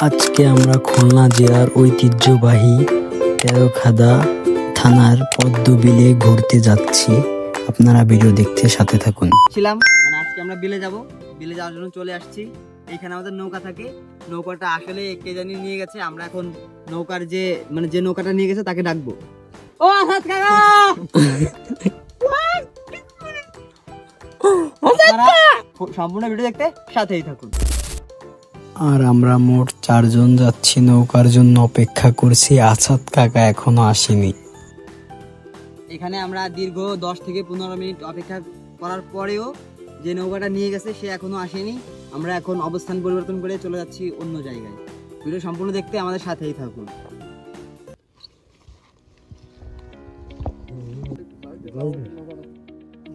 আজকে আমরা খুলনা জেলার ঐতিহ্যবাহী তেরখাদা থানার পদ্মবিলে ঘুরতে যাচ্ছি। আপনারা ভিডিও দেখতে সাথে থাকুন। আজকে আমরা বিলে যাওয়ার জন্য চলে আসছি। এখানে আমাদের নৌকা থাকে, নৌকাটা আসলে কে জানি নিয়ে গেছে। আমরা এখন নৌকার যে নৌকাটা নিয়ে গেছে তাকে ডাকবো। ও আসাদ কাকা, সম্পূর্ণ ভিডিও দেখতে সাথেই থাকুন। আর আমরা মোট 4 জন যাচ্ছি, নৌকার জন্য অপেক্ষা করছি। আসাদ কাকা এখনো আসেনি। এখানে আমরা দীর্ঘ 10 থেকে 15 মিনিট অপেক্ষা করার পরেও যে নৌকাটা নিয়ে গেছে সে এখনো আসেনি। আমরা এখন অবস্থান পরিবর্তন করে চলে যাচ্ছি অন্য জায়গায়। ভিডিও সম্পূর্ণ দেখতে আমাদের সাথেই থাকুন।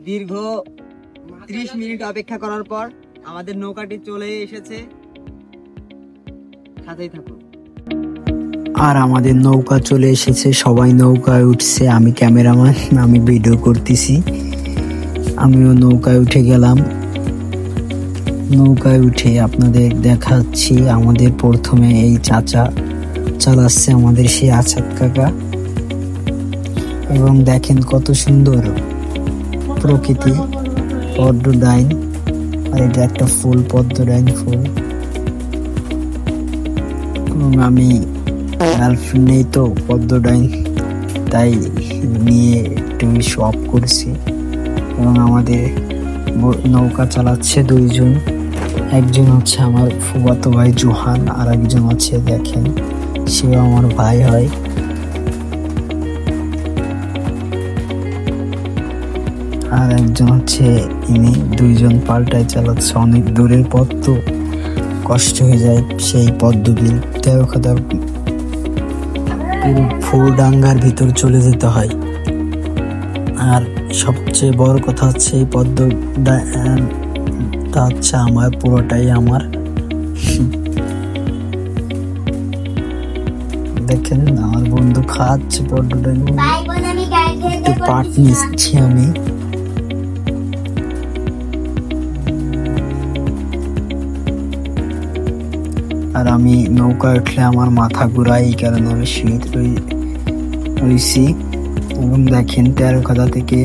দীর্ঘ 30 মিনিট অপেক্ষা করার পর আমাদের নৌকাটি চলে এসেছে, সাথেই থাকুন। আর আমাদের নৌকা চলে এসেছে, সবাই নৌকায় উঠছে। আমি ক্যামেরাম্যান, আমি ভিডিও করতেছি। আমিও নৌকায় উঠে গেলাম। নৌকায় উঠে আপনাদের দেখাচ্ছি। আমাদের প্রথমে এই চাচা চালাচ্ছে, আমাদের সেই আসাদ কাকা। এবং দেখেন কত সুন্দর প্রকৃতি, পদ্মডাইন। আর এটা একটা ফুল, পদ্মডাইন ফুল। এবং আমি গার্লফ্রেন্ড নেই তো পদ্মডাইন, তাই নিয়ে একটু শপ করছি। এবং আমাদের নৌকা চালাচ্ছে 2 জন। একজন হচ্ছে আমার ফুফাতো ভাই জোহান, আর একজন আছে দেখেন সেও আমার ভাই হয়। আর একজন হচ্ছে ইনি। 2 জন পাল্টায় চালাচ্ছে। অনেক দূরের পথ তো কষ্ট হয়ে যায়। সেই পদ্মবিল তেরখাদা ফুলডাঙ্গার ভিতর চলে যেতে হয়। আর সবচেয়ে বড় কথা হচ্ছে এই পদ্মটা হচ্ছে আমার, পুরোটাই আমার। দেখেন আমার বন্ধু খাচ্ছে পদ্মটা, একটু পাট নিচ্ছি আমি। আর আমি নৌকায় উঠলে আমার মাথা ঘুরায়, এই কারণে আমি শীত রয়েছি। এবং দেখেন তেরখাদা থেকে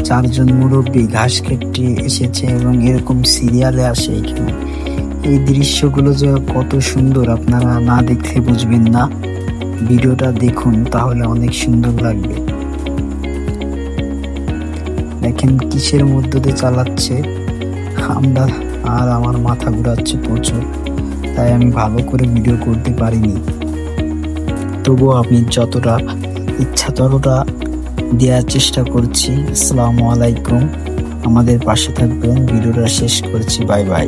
4 জন মুরব্বী ঘাস কেটে এসেছে এবং এরকম সিরিয়ালে আসে এখানে। এই দৃশ্যগুলো যে কত সুন্দর আপনারা না দেখলে বুঝবেন না। ভিডিওটা দেখুন, তাহলে অনেক সুন্দর লাগবে। দেখেন কিসের মধ্য দিয়ে চালাচ্ছে আমরা। আর আমার মাথা ঘুরাচ্ছে প্রচুর, তাই আমি ভালো করে ভিডিও করতে পারিনি। তবুও আমি যতটা ইচ্ছা ততটা দেওয়ার চেষ্টা করছি। আসসালামু আলাইকুম, আমাদের পাশে থাকবেন। ভিডিওটা শেষ করছি। Bye bye.